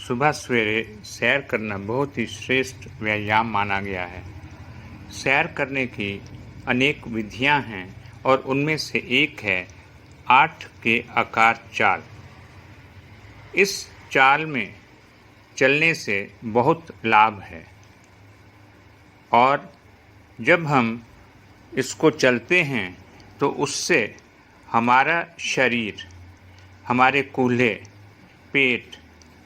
सुबह सवेरे सैर करना बहुत ही श्रेष्ठ व्यायाम माना गया है। सैर करने की अनेक विधियां हैं और उनमें से एक है 8 के आकार चाल। इस चाल में चलने से बहुत लाभ है और जब हम इसको चलते हैं तो उससे हमारा शरीर, हमारे कूल्हे, पेट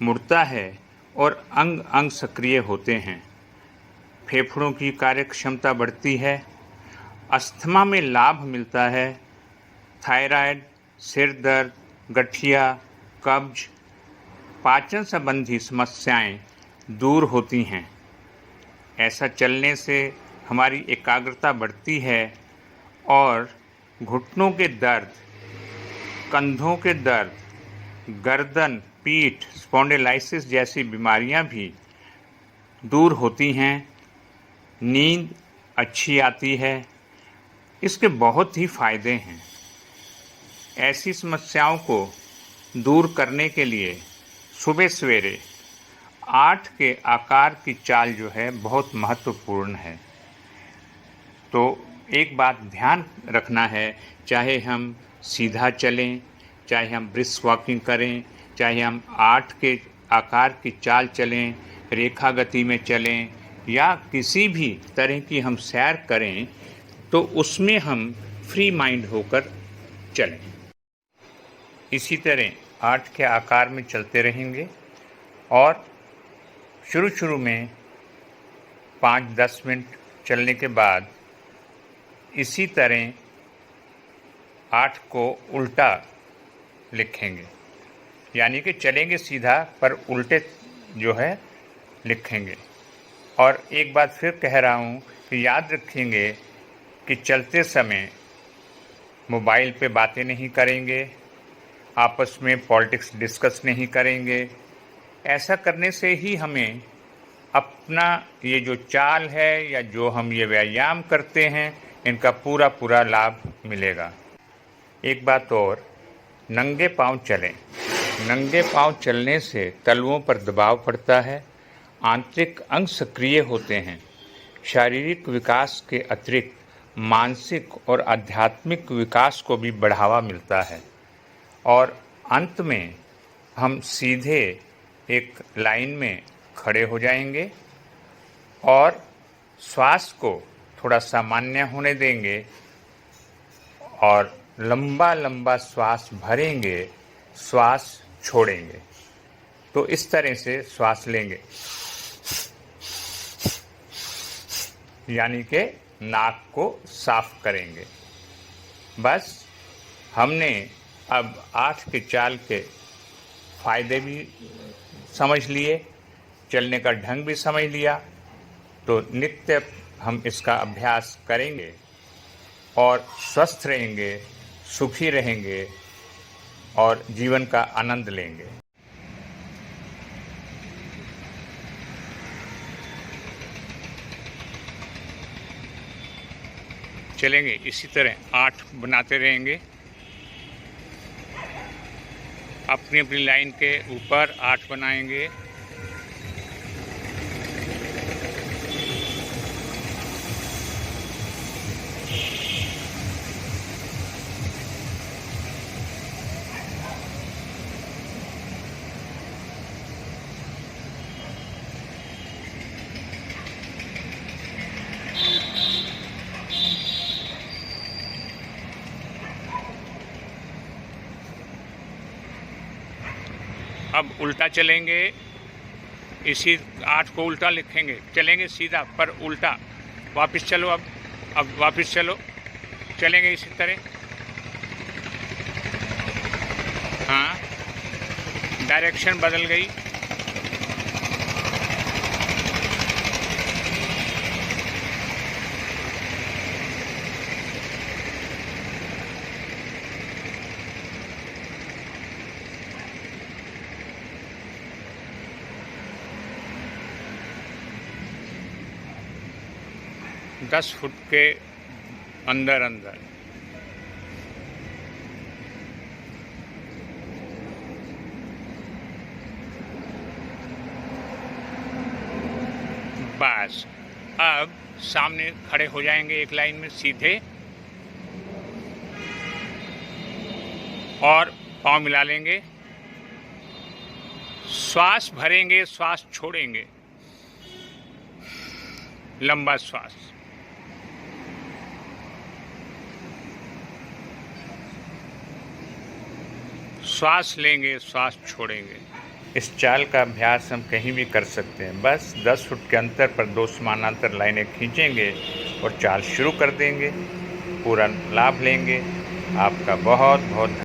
मुड़ता है और अंग अंग सक्रिय होते हैं। फेफड़ों की कार्यक्षमता बढ़ती है, अस्थमा में लाभ मिलता है, थायराइड, सिर दर्द, गठिया, कब्ज, पाचन संबंधी समस्याएं दूर होती हैं। ऐसा चलने से हमारी एकाग्रता बढ़ती है और घुटनों के दर्द, कंधों के दर्द, गर्दन, पीठ, स्पॉन्डिलाइसिस जैसी बीमारियां भी दूर होती हैं। नींद अच्छी आती है। इसके बहुत ही फायदे हैं। ऐसी समस्याओं को दूर करने के लिए सुबह सवेरे 8 के आकार की चाल जो है बहुत महत्वपूर्ण है। तो एक बात ध्यान रखना है, चाहे हम सीधा चलें, चाहे हम ब्रिस्क वॉकिंग करें, चाहे हम 8 के आकार की चाल चलें, रेखा गति में चलें या किसी भी तरह की हम सैर करें, तो उसमें हम फ्री माइंड होकर चलें। इसी तरह 8 के आकार में चलते रहेंगे और शुरू में 5-10 मिनट चलने के बाद इसी तरह 8 को उल्टा लिखेंगे, यानी कि चलेंगे सीधा पर उल्टे जो है लिखेंगे। और एक बात फिर कह रहा हूँ कि याद रखेंगे कि चलते समय मोबाइल पे बातें नहीं करेंगे, आपस में पॉलिटिक्स डिस्कस नहीं करेंगे। ऐसा करने से ही हमें अपना ये जो चाल है या जो हम ये व्यायाम करते हैं, इनका पूरा लाभ मिलेगा। एक बात और, नंगे पांव चलें। नंगे पांव चलने से तलवों पर दबाव पड़ता है, आंतरिक अंग सक्रिय होते हैं, शारीरिक विकास के अतिरिक्त मानसिक और आध्यात्मिक विकास को भी बढ़ावा मिलता है और अंत में हम सीधे एक लाइन में खड़े हो जाएंगे और श्वास को थोड़ा सामान्य होने देंगे और लंबा श्वास भरेंगे, श्वास छोड़ेंगे। तो इस तरह से श्वास लेंगे, यानी कि नाक को साफ करेंगे। बस हमने अब 8 के चाल के फायदे भी समझ लिए, चलने का ढंग भी समझ लिया। तो नित्य हम इसका अभ्यास करेंगे और स्वस्थ रहेंगे, सुखी रहेंगे और जीवन का आनंद लेंगे। चलेंगे इसी तरह 8 बनाते रहेंगे, अपनी लाइन के ऊपर 8 बनाएंगे। अब उल्टा चलेंगे, इसी 8 को उल्टा लिखेंगे, चलेंगे सीधा पर उल्टा। वापस चलो, अब वापस चलो, चलेंगे इसी तरह। हाँ, डायरेक्शन बदल गई। दस फुट के अंदर बस अब सामने खड़े हो जाएंगे एक लाइन में सीधे और पाँव मिला लेंगे, श्वास भरेंगे, श्वास छोड़ेंगे, लंबा श्वास। श्वास लेंगे, श्वास छोड़ेंगे। इस चाल का अभ्यास हम कहीं भी कर सकते हैं। बस 10 फुट के अंतर पर 2 समानांतर लाइनें खींचेंगे और चाल शुरू कर देंगे। पूरा लाभ लेंगे। आपका बहुत बहुत